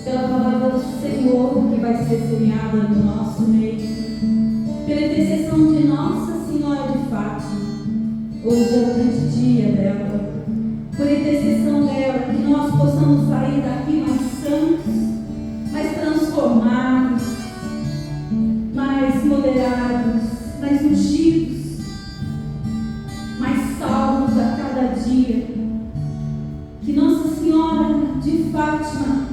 pela palavra do Senhor que vai ser semeada no nosso meio, pela intercessão de Nossa Senhora de Fátima. Hoje é o grande dia dela, por intercessão dela, que nós possamos sair daqui mais santos, mais transformados, mais moderados, mais ungidos, mais salvos a cada dia. Que Nossa Senhora de Fátima,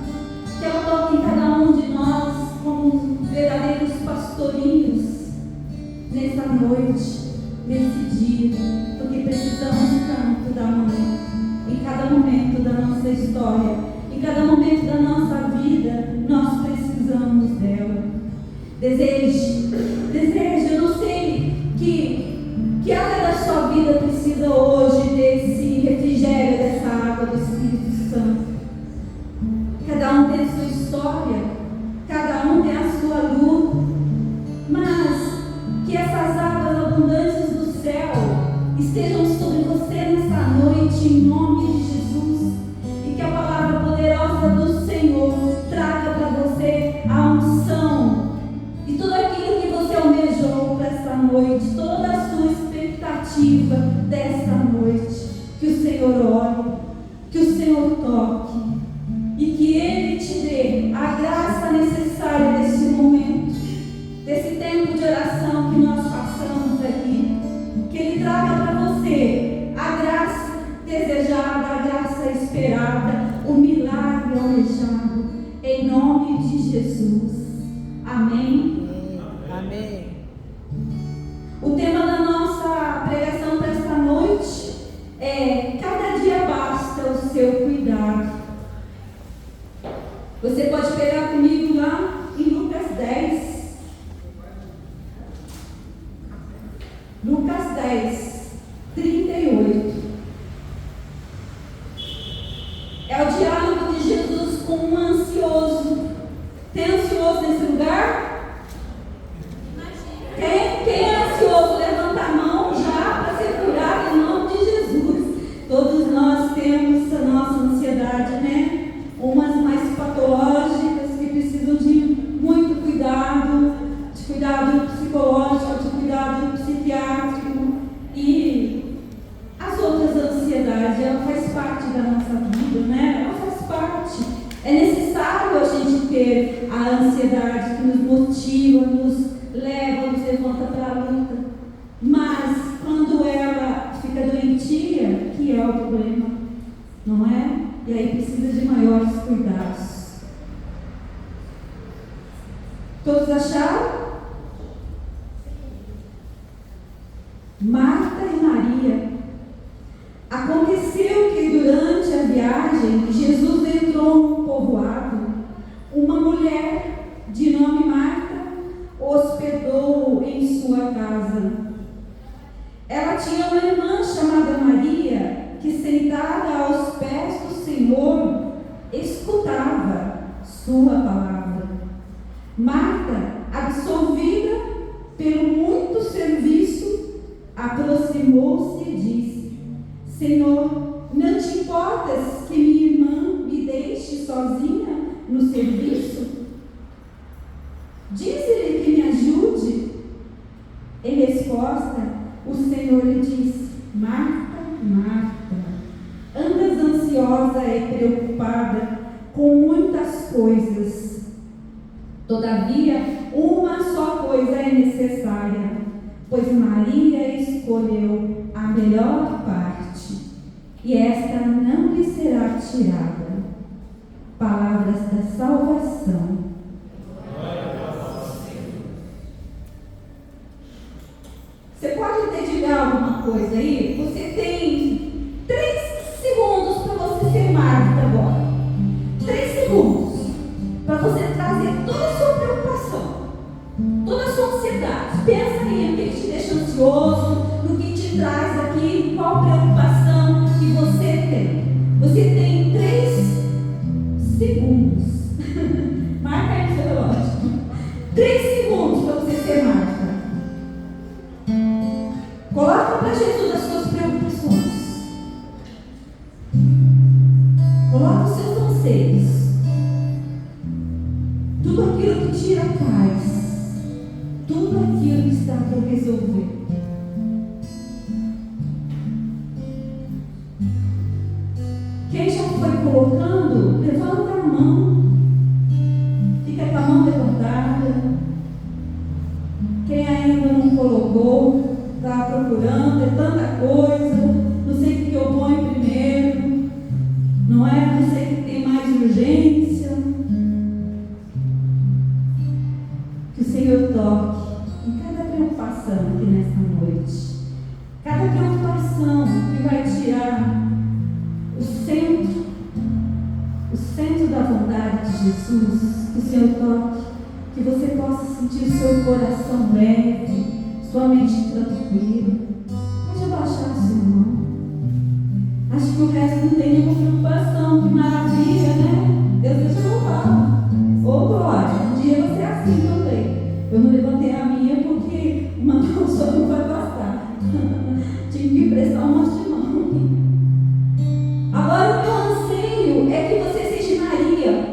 que ela toque em cada um de nós como verdadeiros pastorinhos nessa noite, nesse dia, porque precisamos tanto da Mãe em cada momento da nossa história, em cada momento da nossa vida. Nós precisamos dela. Deseje, eu não sei que área da sua vida precisa hoje desse refrigério, dessa água do Espírito Santo. Cada um tem a sua história, cada um tem a sua luta, mas que essas águas abundantes do céu estejam sobre você nessa noite, em nome de Jesus, e que a palavra poderosa do Senhor traga para você a unção e tudo aquilo que você almejou para esta noite, toda a sua expectativa desta noite. Que o Senhor olhe, que o Senhor toque e que Ele te dê a graça necessária desse momento, desse tempo de oração que nós passamos aqui. Que Ele traga para você a graça desejada, a graça esperada, o milagre almejado, em nome de Jesus. Amém? Amém. O tema da nossa pregação para esta noite é: cada dia basta o seu cuidado. Você pode pegar comigo lá em Lucas 10. Lucas 10, 38. É o diálogo de Jesus com um ansioso. Tem ansioso nesse lugar? Quem é ansioso? Levanta a mão já para ser curado em nome de Jesus. Todos nós temos a nossa ansiedade, né? Umas mais patológicas que precisam de muito cuidado, de cuidado psicológico, de cuidado psiquiátrico, e as outras ansiedades, ela faz parte da nossa vida, né? Ela faz parte. É necessário a gente ter a ansiedade que nos motiva, nos leva, nos levanta para a luta. Mas quando ela fica doentia, que é o problema, não é? E aí precisa de maiores cuidados. Todos acharam? Marta e Maria. Aconteceu que durante a viagem, Jesus entrou num povoado. Uma mulher de nome Marta hospedou-o em sua casa. Ela tinha uma irmã chamada Maria, que sentada aos pés do Senhor, escutava sua palavra. Marta, absorvida pelo muito serviço, aproximou-se e disse: Senhor, não te importas que minha irmã me deixe sozinha no serviço? Diz-lhe que me ajude. Em resposta, o Senhor lhe disse: Marta, Marta, andas ansiosa e preocupada com muitas coisas. Todavia, uma só coisa é necessária, pois Maria escolheu a melhor parte, e esta não lhe será tirada. Palavras da salvação. Você pode dedicar alguma coisa aí? Você tem 3 segundos para você ser Marta agora. 3 segundos para você trazer toda a sua preocupação, toda a sua ansiedade. Pensa aí no que te deixa ansioso, no que te traz aqui, qual preocupação que você tem. Você tem 3 segundos. Marca aí no seu relógio. 3 segundos para você ser Marta. Coloca para Jesus as suas preocupações. Coloca os seus anseios. aquilo que tira a paz, tudo aquilo que está por resolver. Quem já foi colocando, levanta a mão. Fica com a mão levantada. Quem ainda não colocou, está procurando, é tanta coisa, não sei o que eu ponho primeiro, não é? Não sei o que tem mais urgência. Que o Senhor toque em cada preocupação aqui nesta noite. Cada preocupação que vai tirar o centro da vontade de Jesus, que o Senhor toque, que você possa sentir o seu coração leve, sua mente tranquila. Pode abaixar a sua mão. Acho que o resto não tem nenhuma preocupação. Que maravilha, né? Deus deixa louvado. Ô glória, um dia você é assim também. Eu não levantei a minha porque uma mão só não vai bastar. Tive que emprestar uma de mão. Agora o meu anseio é que você seja Maria.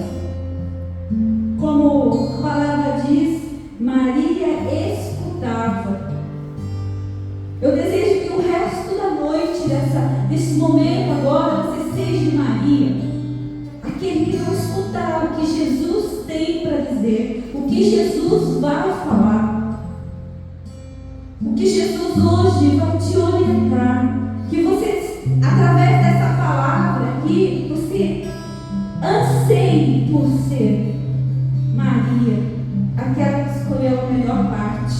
Como a palavra diz, Maria escutava. Eu desejo que o resto da noite, desse momento agora, você seja Maria. Aquele que vai escutar o que Jesus tem para dizer, o que Jesus vai falar, o que Jesus hoje vai te orientar. Que você, através dessa palavra aqui, você anseie por ser Maria, aquela que escolheu a melhor parte,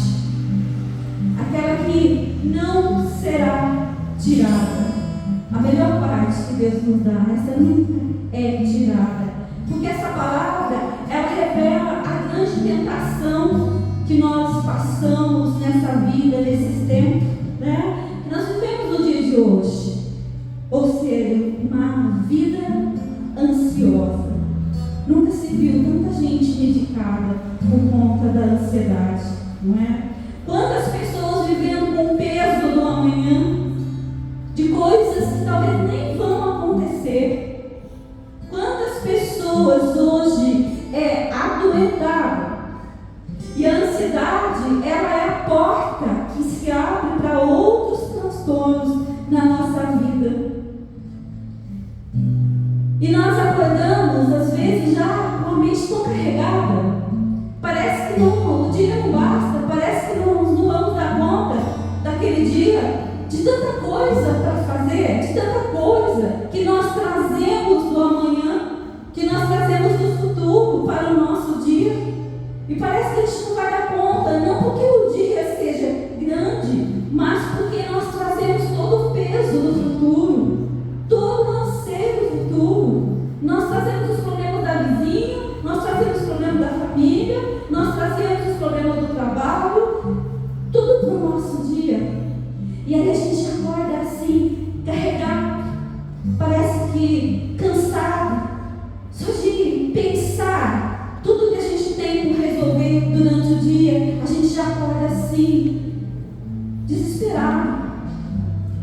aquela que não será tirada. A melhor parte que Deus nos dá, essa nunca é tirada, porque essa palavra, ela revela a grande tentação que nós passamos nessa vida, nesses tempos, né? Que nós vivemos no dia de hoje, ou seja, uma vida ansiosa. Nunca se viu tanta gente medicada por conta da ansiedade, não é? Quantas pessoas vivendo com o peso do amanhã, de coisas que talvez nem vão acontecer. Quantas pessoas hoje adoentadas. E a ansiedade, ela é a porta que se abre para outros transtornos na nossa vida. E nós acordamos, às vezes, já com a mente tão carregada. Parece que o dia não basta, parece que não vamos dar conta daquele dia, de tanta coisa para fazer, de tanta coisa que nós trazemos do amanhã, que nós trazemos do futuro para o nosso dia. E parece que a gente não vai dar conta, não porque o dia seja grande, mas porque nós trazemos todo o peso do futuro, todo o anseio do futuro. Nós trazemos os problemas da vizinha, nós trazemos os problemas da família, nós trazemos os problemas do trabalho, tudo para o nosso dia. E aí a gente acorda assim, carregado, parece que cansado, só de pensar tudo que a gente tem por resolver durante o dia. A gente já acorda assim, desesperado.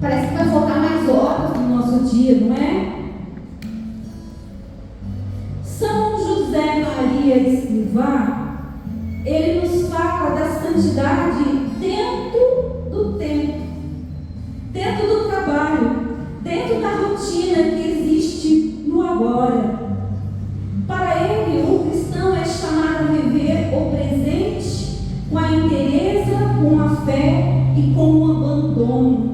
Parece que vai faltar mais horas no nosso dia, não é? São José Maria Escrivá, ele nos fala da santidade dentro do tempo, dentro do trabalho, dentro da rotina que existe no agora. Para ele, o cristão é chamado a viver o presente com a inteireza, com a fé e com o abandono.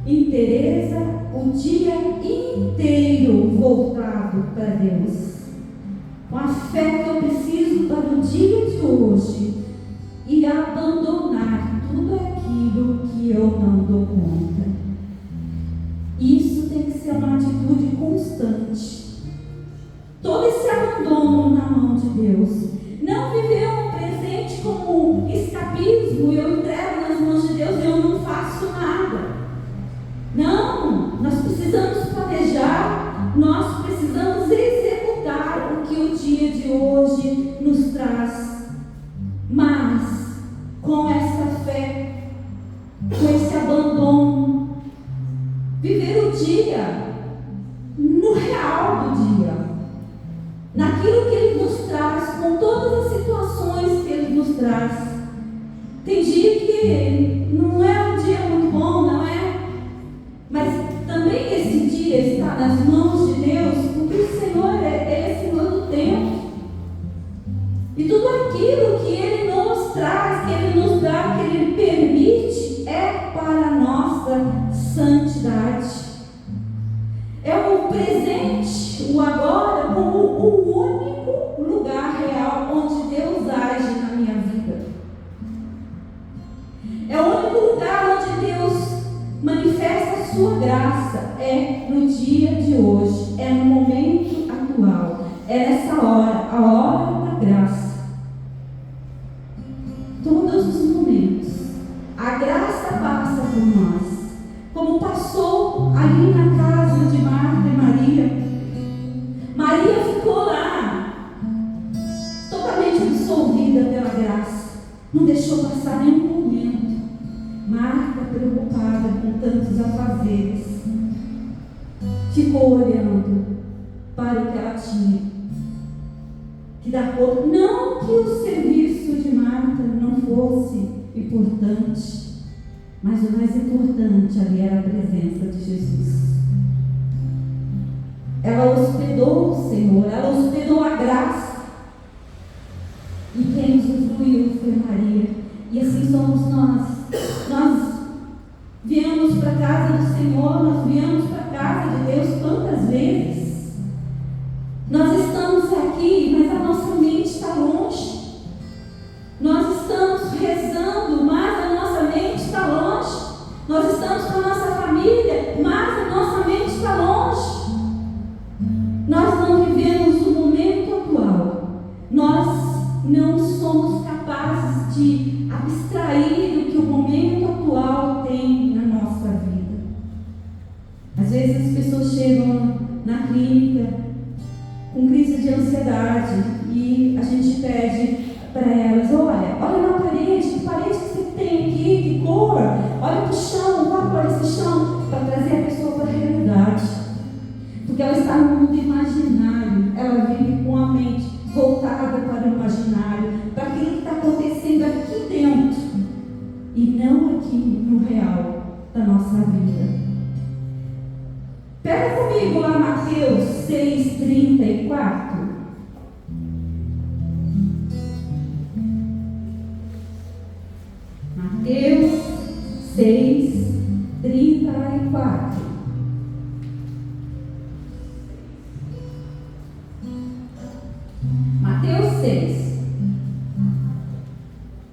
Inteireza, o dia inteiro voltado para Deus, com a fé que eu preciso para o dia de hoje, e abandonar tudo aquilo que eu não dou conta. Isso tem que ser uma atitude constante. Todo esse abandono na mão de Deus. Não viver um presente como escapismo, eu entrego nas mãos de Deus e eu não faço nada. Não, nós precisamos planejar, nós precisamos executar o que o dia de hoje nos traz. Mas, com essa fé, com esse abandono, viver o dia no real do dia, naquilo que Ele nos traz, com todas as situações que Ele nos traz. Tem dia que não é um dia muito bom, não é? Mas também esse dia está nas mãos de Deus, porque o Senhor é Senhor do tempo. E tudo aquilo que Ele nos traz, que Ele nos dá, que Ele permite, é para a nossa santidade. É o presente, o agora, como o único lugar real onde Deus age na minha vida. É o único lugar onde Deus manifesta a sua graça. É no dia de hoje, é no momento atual, é nessa hora, a hora da graça. Todos os momentos, a graça passa por nós, como passou ali na casa de Marta e Maria. Maria ficou lá, totalmente absorvida pela graça, não deixou passar nenhum momento. Marta, preocupada com tantos afazeres, ficou olhando para o que ela tinha que dar conta. Não que o serviço de Marta não fosse importante, mas o mais importante ali era a presença de Jesus. Ela hospedou o Senhor, ela hospedou a graça, e quem usufruiu foi Maria. E assim somos nós. Nós viemos para a casa do Senhor, nós viemos para a casa de Deus quantas vezes? Nós estamos aqui, mas a nossa mente está longe. Nós estamos rezando, mas a nossa mente está longe. Nós estamos com a nossa família, mas a nossa mente está longe. Nós não vivemos o momento atual. Nós não somos capazes de abstrair do que o momento atual tem na nossa vida. Às vezes as pessoas chegam na clínica com crise de ansiedade e a gente pede para elas: olha na parede, que parede que você tem aqui, que cor, olha para o chão, qual cor é esse chão, para trazer a pessoa para a realidade. Porque ela está no mundo imaginário, ela vive com a mente voltada para o imaginário, para aquilo que está acontecendo aqui dentro e não aqui no real da nossa vida. Pega comigo lá Mateus 6:34. Mateus 6:34. Mateus 6.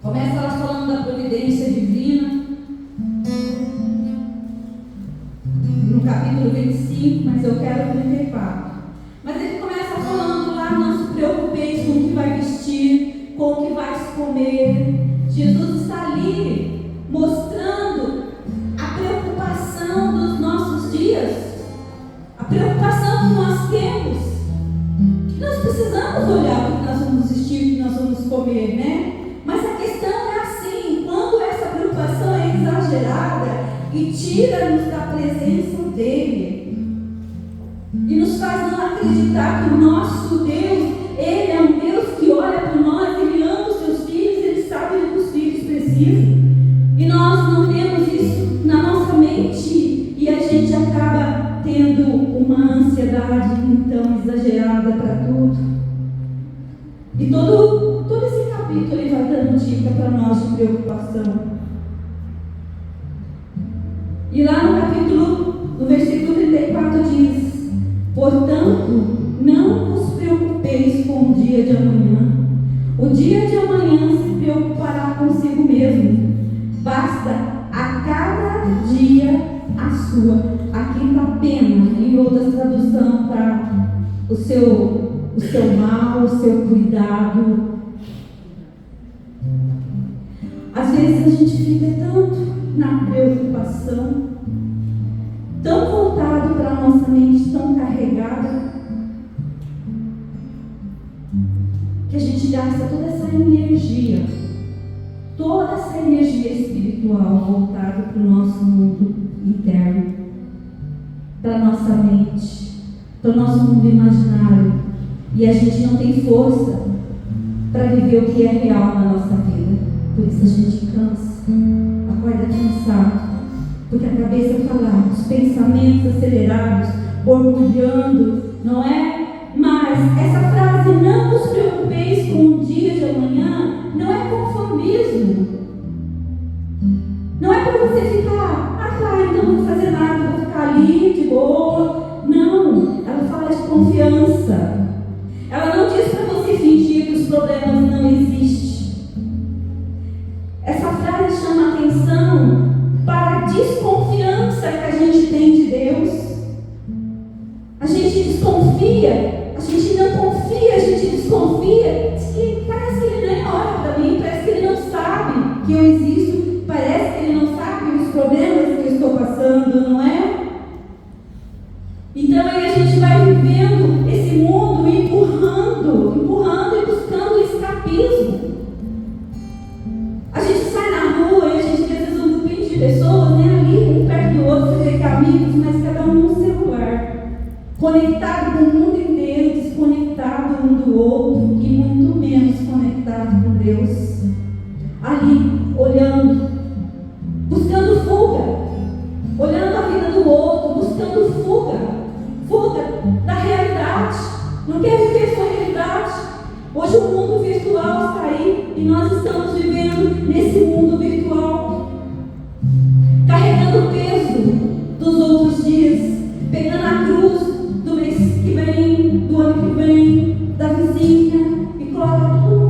Começa lá falando da providência divina. No capítulo 25, mas eu quero o 34. Mas ele começa falando lá: não se preocupeis com o que vai vestir, com o que vai se comer. Jesus está ali mostrando a preocupação dos nossos dias, a preocupação que nós temos, que nós precisamos olhar o que nós vamos vestir, o que nós vamos comer, né? Mas a questão é assim: quando essa preocupação é exagerada e tira-nos da presença dele e nos faz não acreditar que o nosso Deus, Ele é um Deus que olha por nós, Ele ama os seus filhos, Ele sabe o que os filhos precisam, e nós não temos isso na nossa mente, e a gente acaba tendo uma ansiedade então exagerada para tudo. E todo esse capítulo ele vai dando dica para nós de preocupação. E lá no versículo 34 diz: portanto, não vos preocupeis com o dia de amanhã. O dia de amanhã se preocupará consigo mesmo. Basta a cada dia a sua. Aqui está pena, em outras traduções está o seu mal, o seu cuidado. Às vezes a gente fica tanto na preocupação, tão voltado para a nossa mente, tão carregada, que a gente gasta toda essa energia espiritual voltada para o nosso mundo interno, para a nossa mente, para o nosso mundo imaginário, e a gente não tem força para viver o que é real na nossa vida. Por isso a gente cansa, acorda cansado, porque a cabeça está lá, os pensamentos acelerados, borbulhando, não é? Mas essa frase, não vos preocupeis com o dia de amanhã, não é conformismo. Não é para você ficar, então não vou fazer nada, vou ficar ali de boa. Não, ela fala de confiança. Ela não diz para você fingir que os problemas não existem. Essa frase chama atenção para a desconfiança que a gente tem de Deus. A gente desconfia, a gente não confia, a gente desconfia. Parece que ele nem olha para mim, parece que ele não sabe que eu existo, parece que ele não sabe os problemas que eu estou passando, não é? Então aí a gente vai vivendo esse mundo empurrando e buscando escapismo. A gente sai na rua e a gente vê às vezes um grupinho de pessoas, né, ali um perto do outro, você vê que amigos, mas cada um no celular, conectado com o mundo inteiro, desconectado um do outro e muito menos conectado com Deus. Ali, olhando, buscando fuga, olhando a vida do outro, buscando fuga da realidade. Não quer viver sua realidade. Hoje o mundo virtual está aí e nós estamos vivendo nesse mundo virtual, carregando o peso dos outros dias, pegando a cruz do mês que vem, do ano que vem, da vizinha, e coloca tudo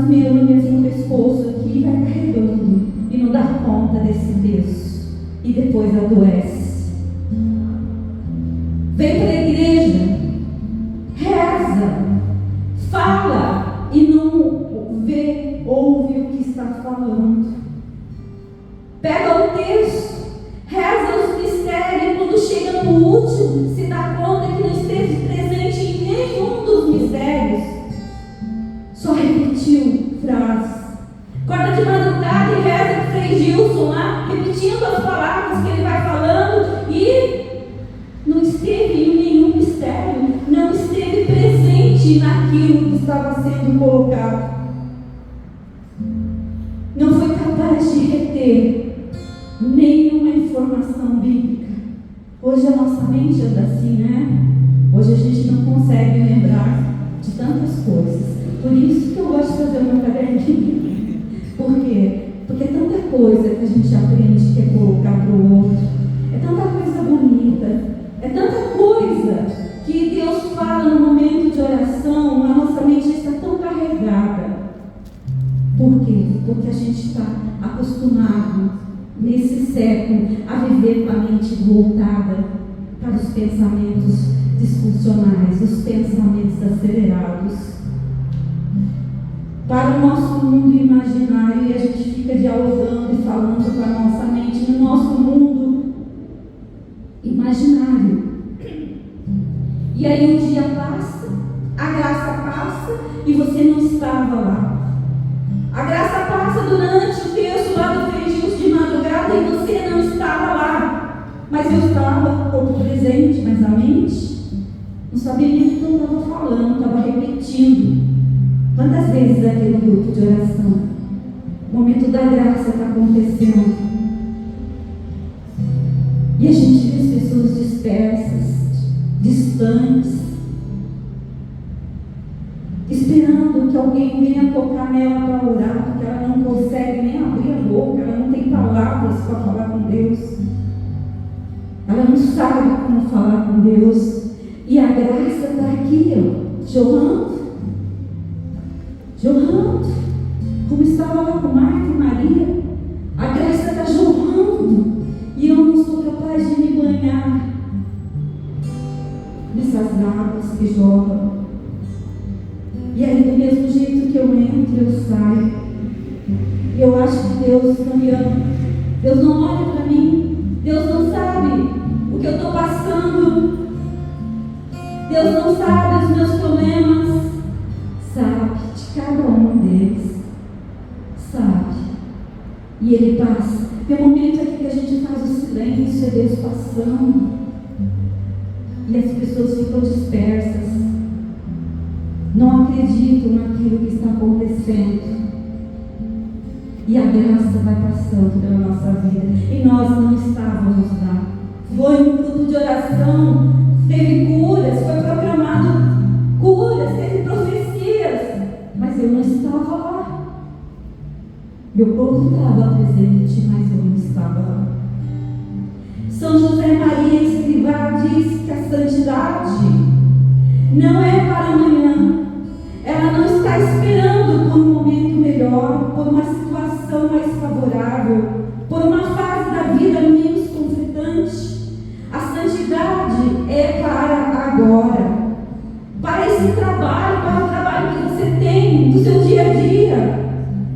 no mesmo pescoço aqui e vai carregando e não dá conta desse peso e depois adoece. Vem para a igreja, reza, fala e não vê, ouve o que está falando. Pega o texto, reza os mistérios, e quando chega no último, se dá conta que não esteve presente em nenhum dos mistérios. Só repetiu frases. Acorda de madrugada e reza com o Frei Gilson lá, repetindo as palavras que ele vai falando e não esteve em nenhum mistério, não esteve presente naquilo que estava sendo colocado. Não foi capaz de reter nenhuma informação bíblica. Hoje a nossa mente anda assim, né? Hoje a gente não consegue lembrar de tantas coisas. Por isso que eu gosto de fazer o meu caderninho. Por quê? Porque é tanta coisa que a gente aprende que é colocar para o outro. É tanta coisa bonita. É tanta coisa que Deus fala no momento de oração. A nossa mente está tão carregada. Por quê? Porque a gente está acostumado nesse século a viver com a mente voltada para os pensamentos disfuncionais, os pensamentos acelerados, para o nosso mundo imaginário, e a gente fica dialogando e falando com a nossa mente no nosso mundo imaginário. E aí um dia passa, a graça passa e você não estava lá. A graça passa durante o texto lá do Frei Gilson de madrugada e você não estava lá. Mas eu estava, corpo presente, mas a mente não sabia nem o que eu estava falando, estava repetindo. Quantas vezes aqui no grupo de oração, o momento da graça está acontecendo e a gente vê as pessoas dispersas, distantes, esperando que alguém venha tocar nela para orar, porque ela não consegue nem abrir a boca, ela não tem palavras para falar com Deus, ela não sabe como falar com Deus, e a graça está aqui, ó, jorrando, como estava lá com Marta e Maria. A graça está jorrando e eu não sou capaz de me banhar nessas águas que jorram. E aí, do mesmo jeito que eu entro, eu saio. Eu acho que Deus não me ama, Deus não olha para mim, Deus não sabe o que eu estou passando, Deus não sabe os meus problemas. Sabe de cada um deles, sabe, e Ele passa. Tem um momento aqui que a gente faz o silêncio, é Deus passando, e as pessoas ficam dispersas, não acreditam naquilo acontecendo. E a graça vai passando pela nossa vida. E nós não estávamos lá. Foi um grupo de oração, teve curas, foi proclamado curas, teve profecias. Mas eu não estava lá. Meu povo estava presente, mas eu não estava lá. São José Maria Escrivá diz que a santidade não é para amanhã. Ela não está esperando por um momento melhor, por uma situação mais favorável, por uma fase da vida menos conflitante. A santidade é para agora, para esse trabalho, para o trabalho que você tem no seu dia a dia,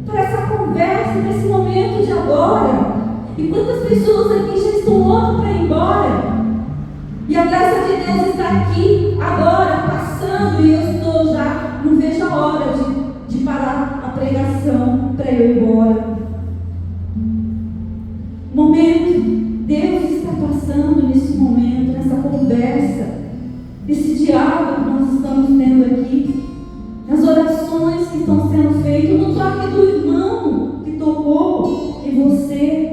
para essa conversa, nesse momento de agora. E quantas pessoas aqui já estão loucas para ir embora? E a graça de Deus está aqui, agora, passando, e eu estou já, não vejo a hora de parar a pregação para eu ir embora. Momento, Deus está passando nesse momento, nessa conversa, nesse diálogo que nós estamos tendo aqui, nas orações que estão sendo feitas, no toque do irmão que tocou em você,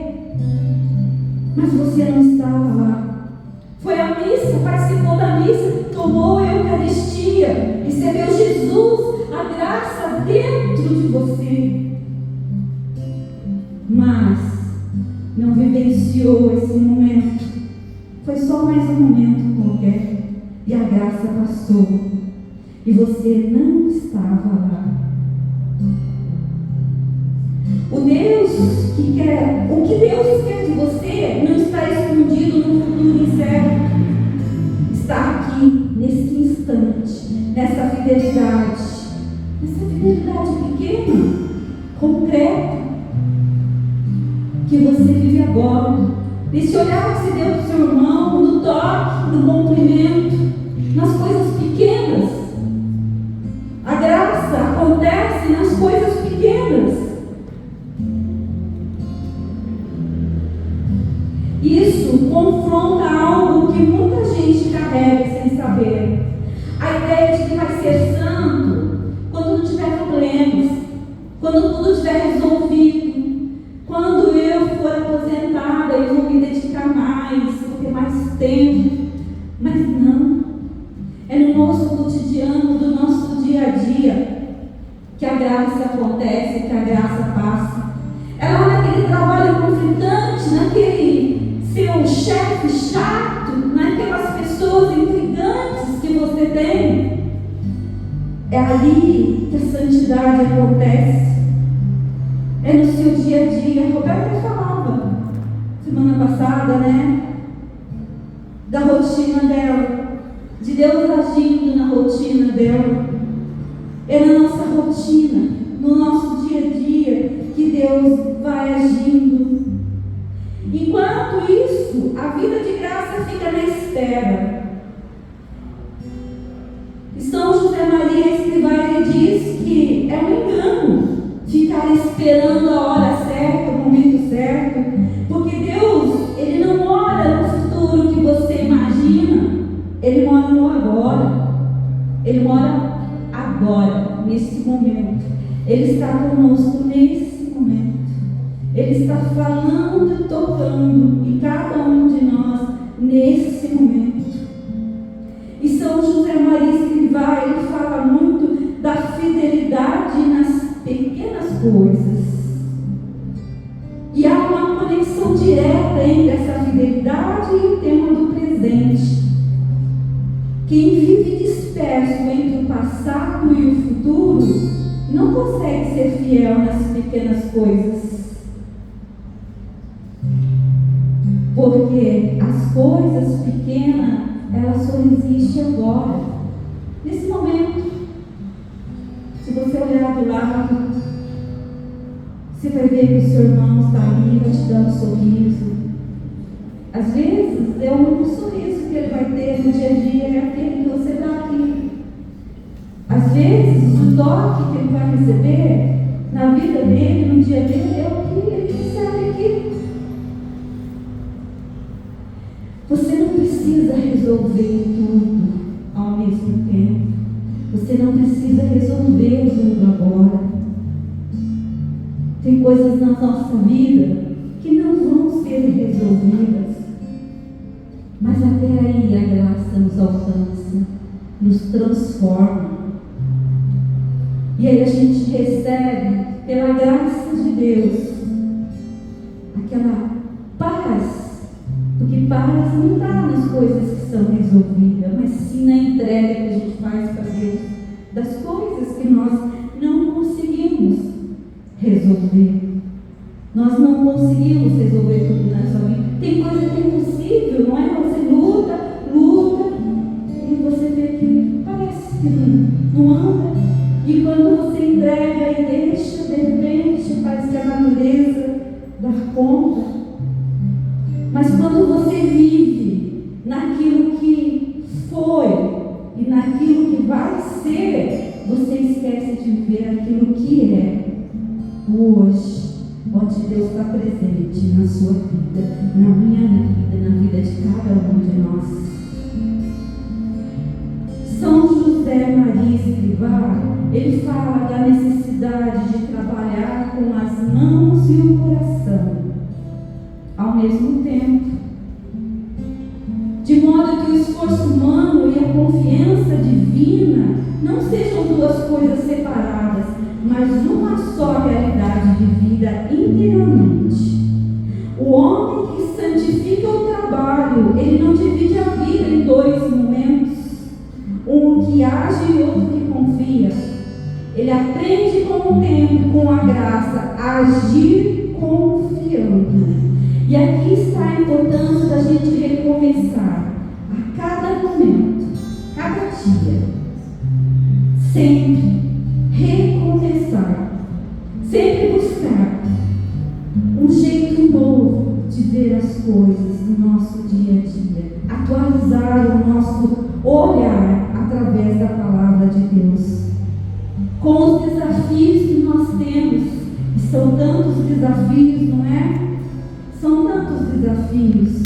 mas você não estava lá. Foi à missa, participou da missa, tomou a Eucaristia, recebeu Jesus, a graça dentro de você, mas não vivenciou esse momento. Foi só mais um momento qualquer e a graça passou e você não estava lá. O que Deus quer de você não está escondido no futuro incerto. Está aqui, nesse instante, nessa fidelidade pequena, concreta, que você vive agora. Nesse olhar que você deu para o seu irmão, no toque, no cumprimento, nas coisas pequenas. A graça acontece nas coisas pequenas. Isso confronta algo que muita gente carrega sem saber. A ideia de que vai ser santo quando não tiver problemas, quando tudo estiver resolvido, quando eu for aposentada, eu vou me dedicar mais, vou ter mais tempo. Mas não. É no nosso cotidiano, do nosso dia a dia, que a graça acontece, que a graça passa. É lá naquele trabalho conflitante, naquele seu chefe chato, naquelas pessoas intrigantes que você tem. É ali que a santidade acontece. É no seu dia a dia. A Roberta falava semana passada, da rotina dela, de Deus agindo na rotina dela. É na nossa rotina, no nosso dia a dia, que Deus vai agindo. Enquanto isso, a vida de graça fica na espera. E São José Maria Escrivá, ele diz que é um engano ficar esperando a hora certa, o momento certo, porque Deus, ele não mora no futuro que você imagina, ele mora no agora. Ele mora agora, nesse momento. Ele está conosco nesse momento. Ele está falando e tocando em cada um de nós nesse momento. E São José Maria Escrivá, ele fala muito da fidelidade nas pequenas coisas. E há uma conexão direta entre essa fidelidade e o tema do presente. Quem vive disperso entre o passado e o futuro não consegue ser fiel nas pequenas coisas. Porque as coisas pequenas, elas só existem agora, nesse momento. Se você olhar do lado, você vai ver que o seu irmão está ali, vai te dando um sorriso. Às vezes, é o único sorriso que ele vai ter no dia a dia, é aquele que você dá aqui. Às vezes, o toque que ele vai receber na vida dele, no dia dele, é o que ele recebe aqui. Você não precisa resolver tudo ao mesmo tempo. Você não precisa resolver tudo agora. Tem coisas na nossa vida que não vão ser resolvidas, mas até aí a graça nos alcança, nos transforma. E aí a gente recebe, pela graça de Deus, aquela paz, porque paz não está nas coisas que são resolvidas, mas sim na entrega que a gente faz para Deus, das coisas que nós não conseguimos resolver. Nós não conseguimos resolver tudo nessa vida. Tem coisa que é impossível, não é? Você luta, e você vê que parece que não anda. E quando você entrega e deixa, de repente, parece que a natureza dá conta. Mas quando você vive naquilo que foi e naquilo que vai ser, você esquece de viver aquilo que é hoje, onde Deus está presente na sua vida, na minha vida, na vida de cada um de nós. São José Maria Escrivá, ele fala da necessidade de trabalhar com as mãos e o coração ao mesmo tempo, de modo que o esforço humano e a confiança divina não sejam duas coisas separadas, mas uma só realidade de vida interiormente. O homem que santifica o trabalho, ele não divide a vida em dois momentos, um que age e outro que confia. Ele aprende com o tempo, com a graça, a agir confiando. E aqui está a importância da gente recomeçar a cada momento, cada dia, sempre recomeçar, sempre buscar um jeito novo de ver as coisas no nosso dia a dia, atualizar o nosso olhar através da palavra de Deus, com os desafios que nós temos, e são tantos desafios, não é? São tantos desafios.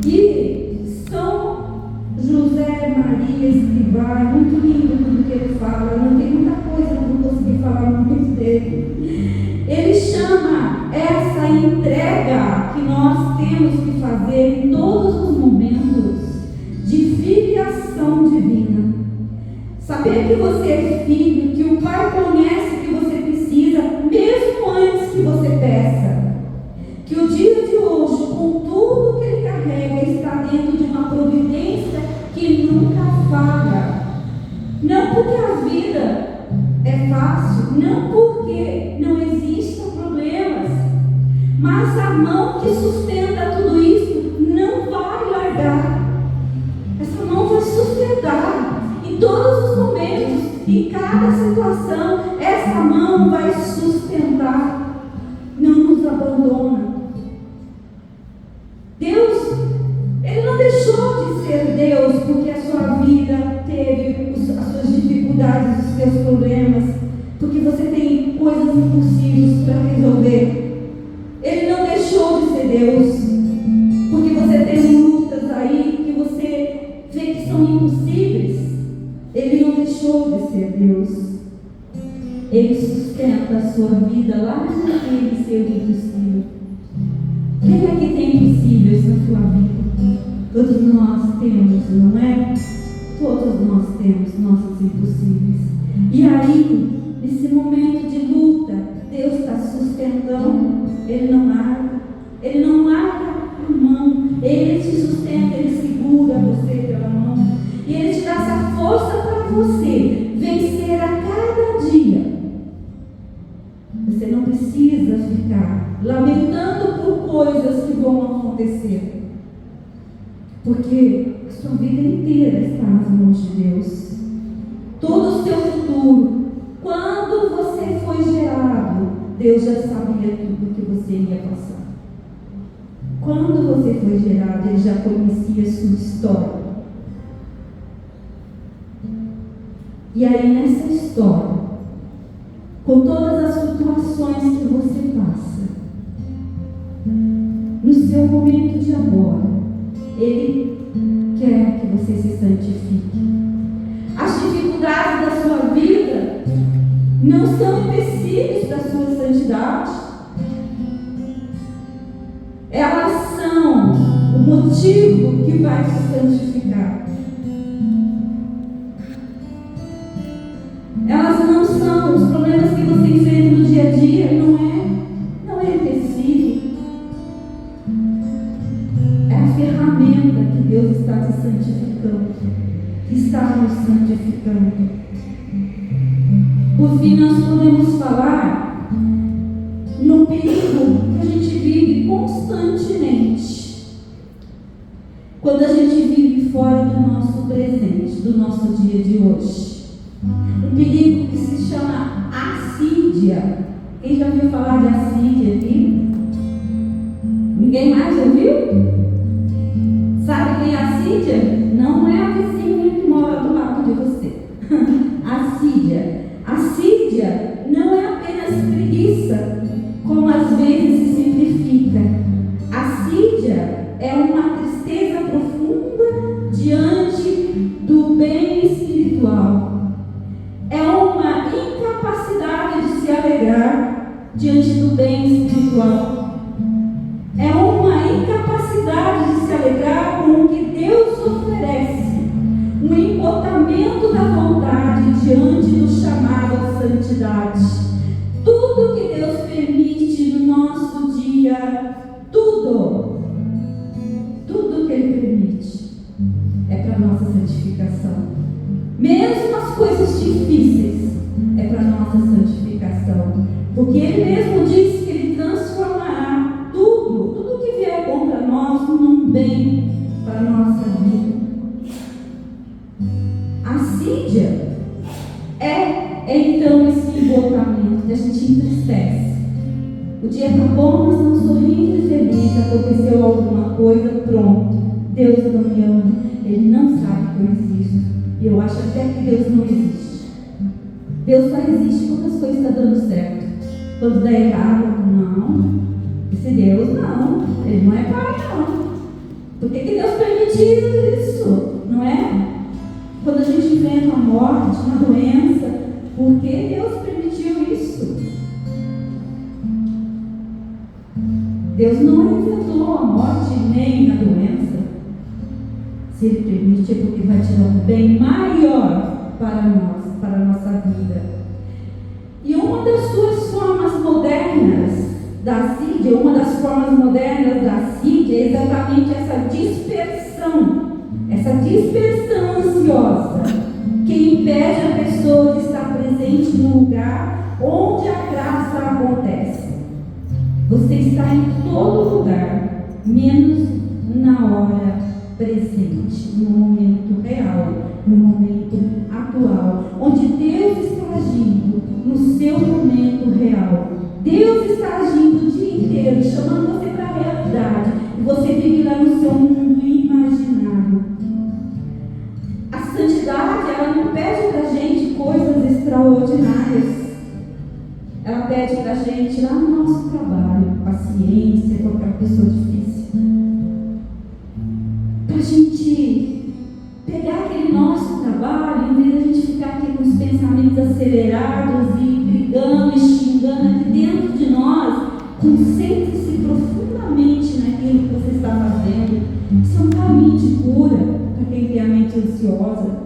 E São José Maria Escrivá, é muito lindo tudo que ele fala. Não tem muita coisa, não vou conseguir falar muito dele. Ele chama essa entrega que nós temos que fazer em todos os momentos de filiação divina. Saber que você é filho, que o Pai conhece o que você precisa, mesmo antes que você peça. Que o dia de hoje, com tudo que ele carrega, está dentro de uma providência que nunca falha. Não porque a vida é fácil, não porque não existam problemas, mas a mão que sustenta tudo isso não vai largar. Essa mão vai sustentar em todos os momentos, em cada situação. Essa mão vai sustentar, não nos abandona. Deus, Ele não deixou de ser Deus porque a sua vida teve as suas dificuldades, os seus problemas, porque você tem coisas impossíveis para resolver. Ele não deixou de ser Deus porque você tem lutas aí que você vê que são impossíveis. Ele não deixou de ser Deus. Ele sustenta a sua vida lá naquele seu impossível. Quem aqui tem impossíveis na sua vida? Todos nós temos, não é? Todos nós temos nossos impossíveis. E aí, nesse momento de luta, Deus está sustentando. Ele não larga a mão. Ele te sustenta, Ele segura você pela mão. E Ele te dá essa força para você vencer a cada dia. Você não precisa ficar lamentando por coisas que vão acontecer, porque a sua vida inteira está nas mãos de Deus. Todo o seu futuro, quando você foi gerado, Deus já sabia tudo que você ia passar. Quando você foi gerado, Ele já conhecia a sua história. E aí nessa história, com todas as flutuações que você passa, no seu momento de agora, Ele quer que você se santifique. As dificuldades da sua vida não são empecilhos da sua santidade. motivo que vai te santificar. Elas não são os problemas que você enfrenta no dia a dia, não é empecilho. É a ferramenta que Deus está te santificando, que está nos santificando. Por fim, nós podemos falar no perigo que a gente vive constantemente quando a gente vive fora do nosso presente, do nosso dia de hoje. Um perigo que se chama assídia. Quem já ouviu falar de assídia aqui? Ninguém mais ouviu? Sabe quem é assídia? Não é a vizinha que mora do lado de você. Assídia. Assídia não é apenas preguiça, como às vezes se simplifica. Assídia é uma tristeza profunda diante do bem espiritual. É uma incapacidade de se alegrar diante do bem espiritual. É uma incapacidade de se alegrar com o que Deus oferece. Um embotamento da vontade diante do chamado à santidade. Tudo que Deus permite no nosso dia, tudo que Ele permite é para a nossa santificação. Mesmo as coisas difíceis é para a nossa santificação. Porque Ele mesmo disse que Ele transformará tudo que vier contra nós num bem para a nossa vida. A assídia é então esse embotamento que a gente entristece. O dia está bom, nós estamos sorrindo e felizes, aconteceu alguma coisa, pronto. Deus não me ama, Ele não sabe que eu existo. E eu acho até que Deus não existe. Deus só existe quando as coisas estão dando certo. Quando dá errado, não. Esse Deus não. Ele não é pai, não. Por que Deus permitiu isso? Não é? Quando a gente enfrenta uma morte, uma doença, por que Deus permitiu isso? Deus não inventou a morte nem a doença. Se Ele permite, é porque vai te dar um bem maior para nós, para a nossa vida. E uma das suas formas modernas da assídia, é exatamente essa dispersão ansiosa, que impede a pessoa de estar presente no lugar onde a graça acontece. Você está em todo lugar, menos na hora presente, no momento real, no momento atual, onde Deus está agindo no seu momento real. Deus está agindo o dia inteiro, chamando você para a realidade, e você vive lá no seu mundo imaginário. A santidade, ela não pede para a gente coisas extraordinárias. Ela pede para a gente lá no nosso trabalho, paciência com aquela pessoa difícil. Para a gente pegar aquele nosso trabalho, em vez de a gente ficar aqui com os pensamentos acelerados e brigando e xingando aqui dentro de nós, concentre-se profundamente naquilo que você está fazendo. Isso é um caminho de cura para quem tem a mente ansiosa.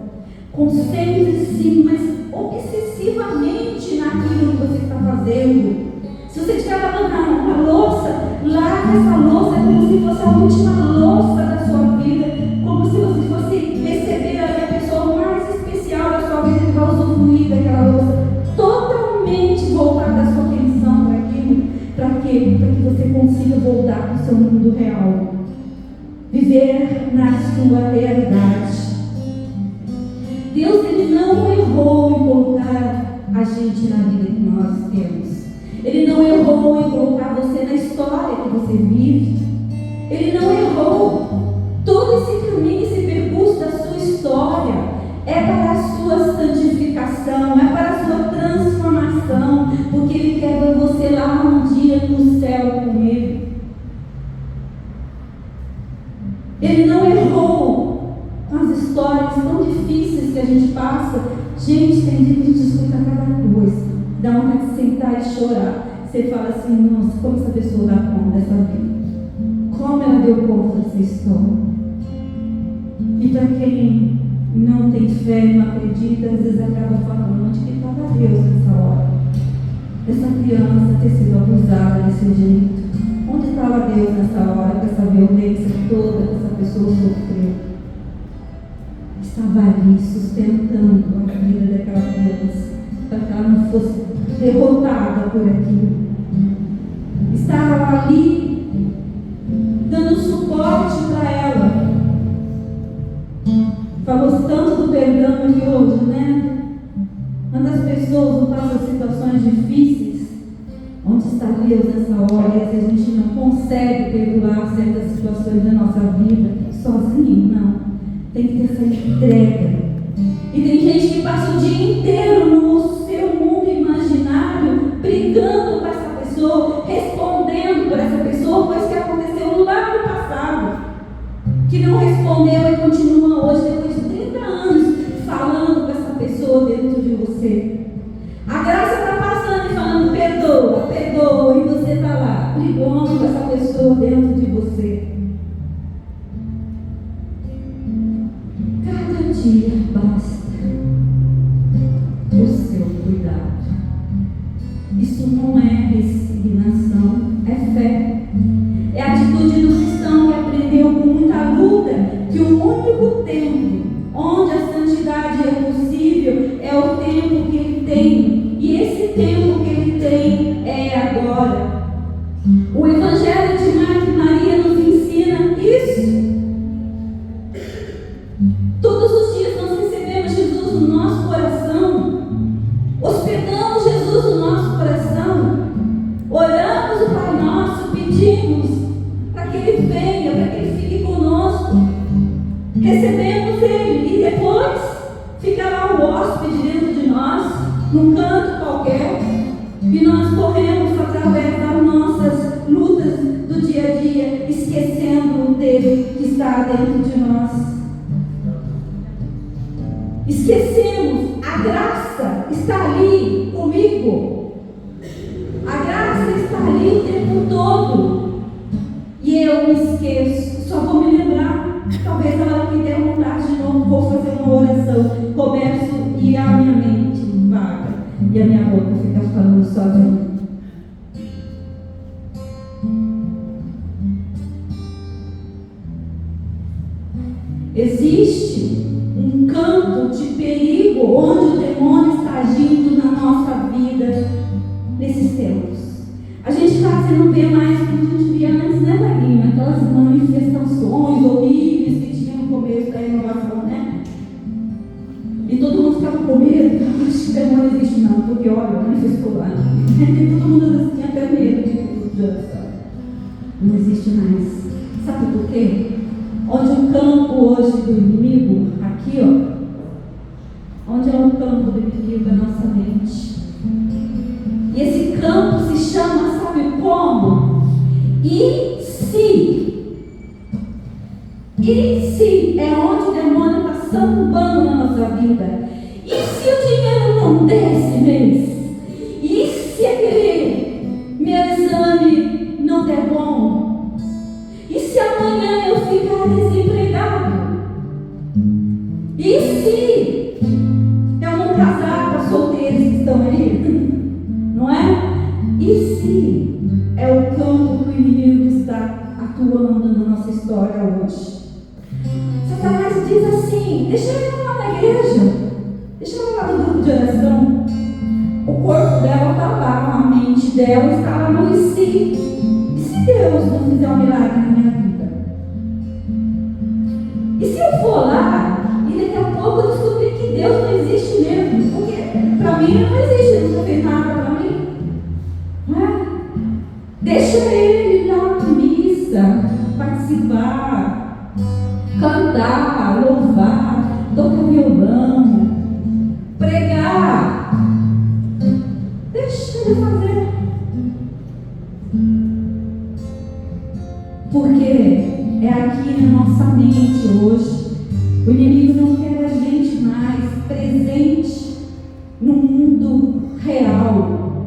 Concentre-se, mas obsessivamente naquilo que você está fazendo. Se você estiver lavando a louça, lave essa louça como se fosse a última louça da sua vida, como se você fosse receber a pessoa mais especial da sua vida que vai usufruir daquela louça, totalmente voltada a sua atenção para aquilo. Para quê? Para que você consiga voltar para o seu mundo real, viver na sua realidade. Deus, Ele não errou em colocar a gente na vida que nós temos. Ele não errou em colocar você na história que você vive. Ele não errou. Todo esse caminho, esse percurso da sua história é para a sua santificação, é para a sua transformação, porque Ele quer ver você lá um dia no céu com Ele. Ele não errou com as histórias tão difíceis que a gente passa. Gente, tem dia que a gente escuta cada coisa, dá vontade de sentar e chorar. Você fala assim, nossa, como essa pessoa dá conta dessa vida? Como ela saber o ponto dessa história. E para quem não tem fé e não acredita, às vezes acaba falando: onde que estava Deus nessa hora? Essa criança ter sido abusada desse jeito. Onde estava Deus nessa hora, com essa violência toda que essa pessoa sofreu? Estava ali sustentando a vida daquela criança, para que ela não fosse derrotada por aquilo. Estava ali dando suporte para ela. Falou tanto do perdão aqui hoje, né? Quando as pessoas não passam situações difíceis, onde está Deus nessa hora? E às vezes a gente não consegue perdoar certas situações da nossa vida sozinho, não. Tem que ter essa entrega. E tem gente que passa o dia inteiro no seu mundo imaginário, brigando com essa pessoa, respondendo por essa pessoa, coisa que aconteceu lá no passado, que não respondeu e continua hoje, depois de 30 anos, falando com essa pessoa dentro de você. A graça está passando e falando: perdoa, perdoa, e você está lá, brigando com essa pessoa dentro de você. Cada dia basta o seu cuidado. Isso não é resignação, é fé. É a atitude do cristão que aprendeu com muita luta que o único tempo onde a santidade é possível é o tempo que ele tem. E esse tempo que ele tem é agora. O Evangelho de Marta e Maria nos ensina isso. Todos os dias nós recebemos Jesus no nosso coração, hospedamos Jesus no nosso coração, oramos o Pai Nosso, pedimos para que Ele venha, para que Ele fique conosco, recebemos Ele e depois fica lá o hóspede dentro de nós, num canto qualquer, e nós corremos através das nossas lutas do dia a dia, esquecendo dele que está dentro de nós. Esquecemos, a graça está ali comigo. A graça está ali o tempo todo. E eu me esqueço, só vou me lembrar. Talvez a hora que der vontade de novo, vou fazer uma oração. Começo e a minha mente vaga. E a minha boca fica falando sozinha. Existe um campo de perigo onde o demônio está agindo na nossa vida nesses tempos. A gente quase não vê mais como a gente via antes, né, Vaguinho? Aquelas manifestações horríveis que tinha no começo da inovação, né? E todo mundo ficava com medo. Esse demônio não existe não, porque olha, manifestou lá. E todo mundo tinha até medo de dança. Não existe mais. Sabe por quê? Onde o campo hoje do inimigo, aqui ó, onde é o campo do inimigo da nossa mente. E esse campo se chama, sabe como? E se? E se é onde o demônio está sambando na nossa vida? E se o dinheiro não der esse mês? E se aquele meu exame não der bom? E se amanhã eu ficar desempregado? E se eu não casar com as solteiras que estão aí? Não é? E se é o campo que o inimigo está atuando na nossa história hoje? Satanás diz assim: deixa eu ir lá na igreja, deixa eu ir lá no grupo de oração. O corpo dela está lá, a mente dela está lá no e se? E se Deus não fizer um milagre na minha vida? E se eu for lá e daqui a pouco eu descobrir que Deus não existe mesmo? Porque para mim não existe, Ele não fez nada para mim. Não é? Deixa Ele ir lá na missa, participar, cantar, louvar, tocar violão, pregar. Deixa Ele fazer. Porque é aqui na nossa mente hoje. O inimigo não quer a gente mais presente no mundo real.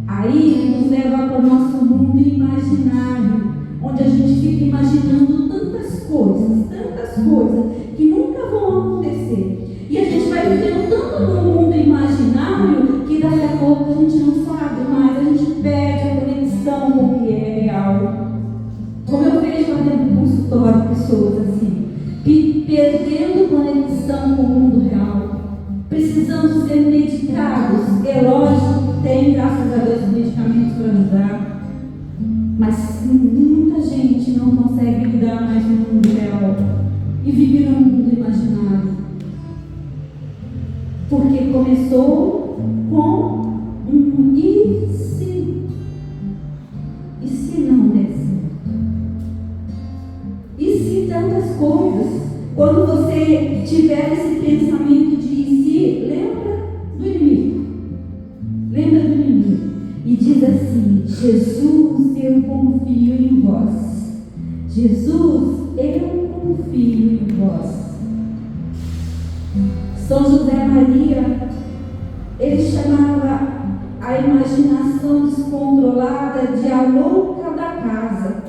Aí ele nos leva para o nosso mundo imaginário, onde a gente fica imaginando coisas que nunca vão acontecer. E a gente vai vivendo tanto no mundo imaginário que daqui a pouco a gente não sabe mais, a gente perde a conexão com o que é real. Como eu vejo lá dentro do consultório pessoas assim, perdendo conexão com o mundo real, precisando ser medicados. É lógico que tem, graças a Deus, medicamentos para ajudar, mas muita gente não consegue lidar mais no mundo real e vive no mundo imaginário, porque começou com um e se? E se não der certo? E se tantas coisas? Quando você tiver esse pensamento de e se, lembra do inimigo. Lembra do inimigo. E diz assim: Jesus, eu confio em vós. Jesus, eu confio em vós. São José Maria, ele chamava a imaginação descontrolada de a louca da casa.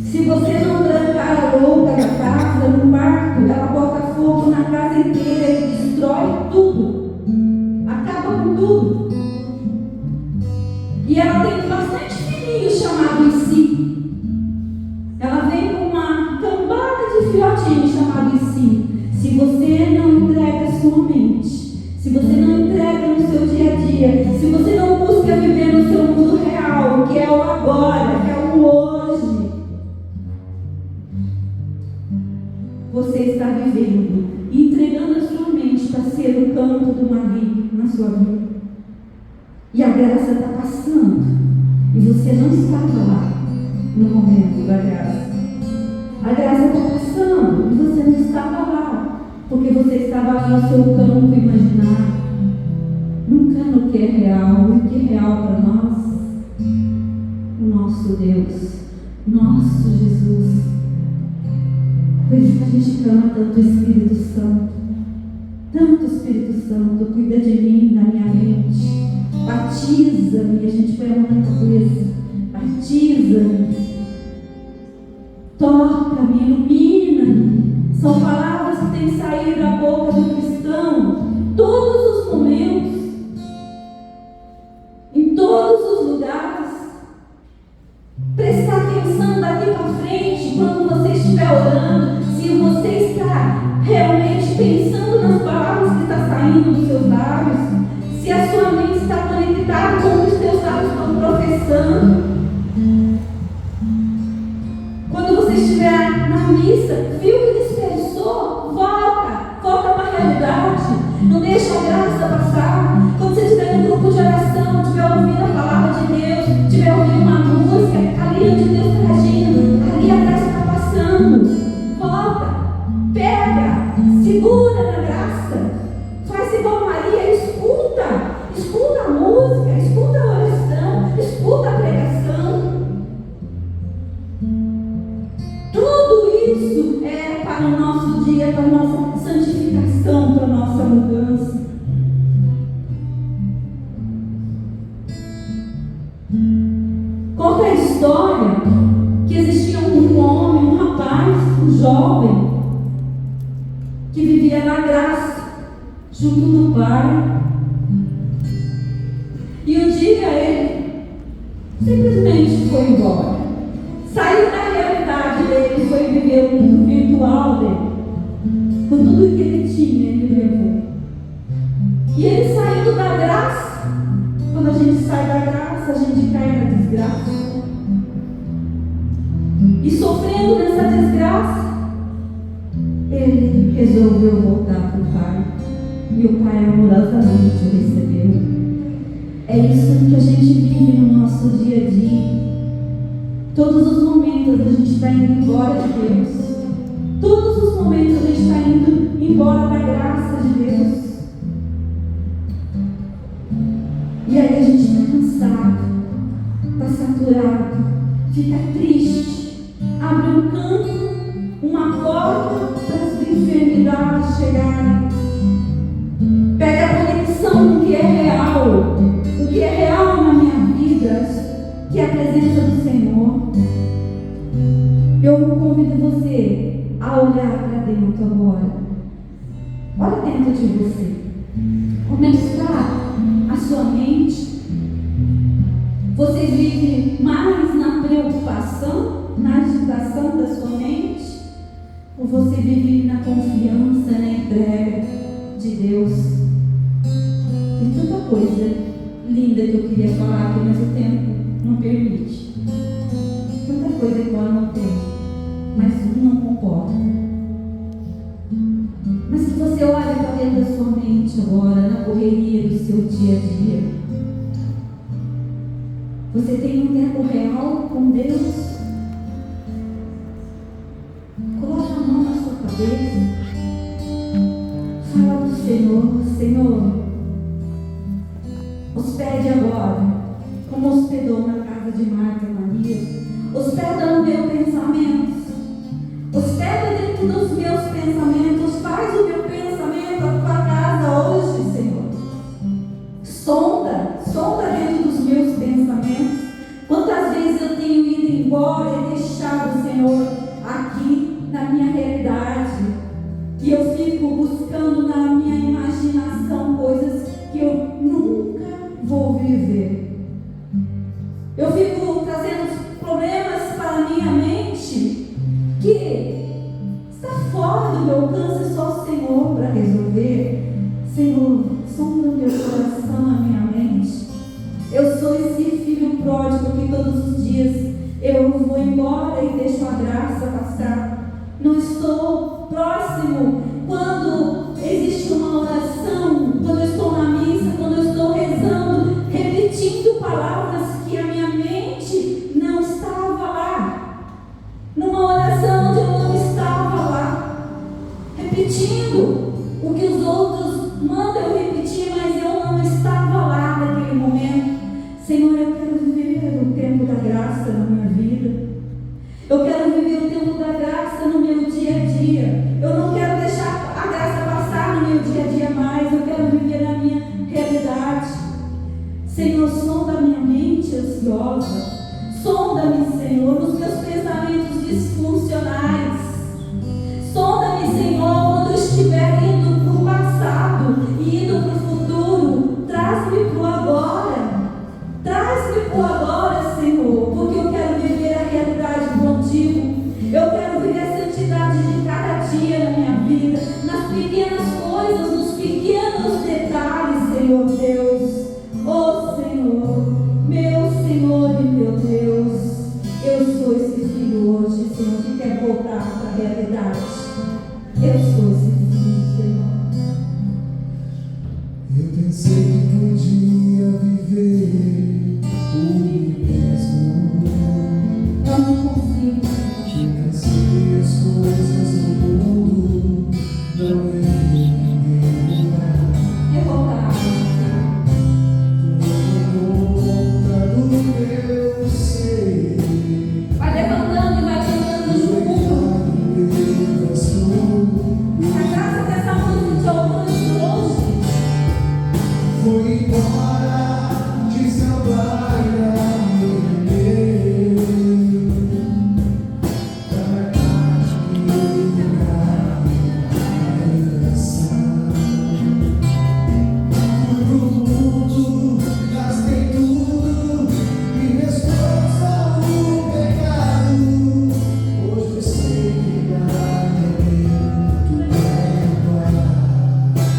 Se você não trancar a louca da casa no quarto, ela bota fogo na casa inteira e destrói tudo. Acaba com tudo. E ela tem bastante filhinho chamado em si. Ela vem com uma cambada de filhotinhos chamado em si. Se você não entrega a sua mente, se você não entrega no seu dia a dia, se você não busca viver no seu mundo real, que é o agora, que é o hoje, você está vivendo e entregando a sua mente para ser o campo do maligno na sua vida. E a graça está passando e você não estava lá no momento da graça. A graça está passando e você não estava lá, porque você estava lá no seu campo imaginário, nunca no que é real. E o que é real para nós? O nosso Deus, nosso Jesus. Por isso que a gente clama tanto o Espírito Santo. Tanto Espírito Santo, cuida de mim, da minha mente. Batiza-me, a gente põe a mão na cabeça. Batiza-me. Toca-me, ilumina-me. São palavras que têm que sair da boca do cristão todos os momentos, em todos os lugares. Prestar atenção daqui para frente, quando você estiver orando, se você está realmente pensando nas palavras que estão saindo dos seus lábios, se a sua mente está conectada com o que os teus lábios estão professando. Quando você estiver na missa, viu que dispersou? Volta para a realidade. Não deixa a graça passar. Quando você estiver no grupo de oração, estiver ouvindo a palavra de Deus, estiver ouvindo uma música, ali onde Deus está agindo, ali a graça está passando. Volta, pega, segura na graça. Faz igual Maria, escuta a música, escuta a oração, escuta a pregação. Tudo isso é para o nosso dia, para a nossa santificação, para a nossa mudança. Conta a história que existia um homem, um rapaz, um jovem, que vivia na graça, junto do Pai. E um dia ele simplesmente foi embora. Saiu da realidade dele, foi viver o mundo virtual dele. Com tudo que ele tinha, ele levou. E ele saindo da graça. Quando a gente sai da graça, a gente cai na desgraça. E sofrendo nessa desgraça, ele resolveu voltar para o Pai. E o Pai amorosamente o recebeu. É isso que a gente vive no nosso dia a dia. Todos os momentos a gente está indo embora de Deus. Todos os momentos a gente está indo embora da graça de Deus. E aí a gente está cansado, está saturado, fica triste, abre um campo, uma porta para as enfermidades chegarem. Pega a conexão com o que é real. O que é real na minha vida, que é a presença do Senhor. Eu convido você a a olhar para dentro agora. Olha dentro de você. Como é que está a sua mente? Você vive mais na preocupação, na agitação da sua mente? Ou você vive na confiança, na entrega de Deus? Tem tanta coisa linda que eu queria falar aqui, mas o tempo não permite. Tanta coisa que eu anotei, mas não concordo. Mas se você olha para dentro da sua mente agora, na correria do seu dia a dia, você tem um tempo real com Deus? Coloque a mão na sua cabeça. Fala para o Senhor: Senhor, hospede agora, como hospedou na casa de Marta e Maria. Hospeda no meu pensamento. Hospeda dentro dos meus pensamentos. Faz o meu pensamento a tua casa hoje, Senhor. Sonda dentro dos meus pensamentos. Quantas vezes eu tenho ido embora e deixado o Senhor aqui na minha realidade, e eu fico buscando na minha imaginação coisas que eu nunca vou viver. Eu fico trazendo problemas para a minha mente que está fora do meu alcance, só o Senhor para resolver. Senhor, sonda o meu coração, a minha mente. Eu sou esse filho pródigo que todos os dias eu vou embora e deixo a graça passar. Não estou próximo quando existe uma oração, quando eu estou na missa, quando eu estou rezando, repetindo palavras que a minha mente não estava lá. Numa oração onde eu não estava lá, repetindo o que os outros mandam eu repetir, mas eu não estava lá naquele momento. Senhor, eu quero viver o tempo da graça na minha vida. Eu quero viver o tempo da graça no meu dia a dia. Eu não quero deixar a graça passar no meu dia a dia mais. Eu quero viver na minha realidade. Senhor, sonda a minha mente ansiosa. Sonda-me, Senhor, nos meus pensamentos disfuncionais. Sonda-me, Senhor, quando eu estiver indo para o passado e indo para o futuro. Traz-me para o agora. Traz-me para o agora, Senhor, porque eu quero viver a realidade contigo. Eu quero viver a santidade de cada dia na minha vida, nas pequenas coisas, nos pequenos detalhes, Senhor Deus. Oh, Senhor e meu Deus, eu sou esse filho hoje, Senhor, que quer voltar para a realidade. Eu sou esse filho, Senhor. Eu pensei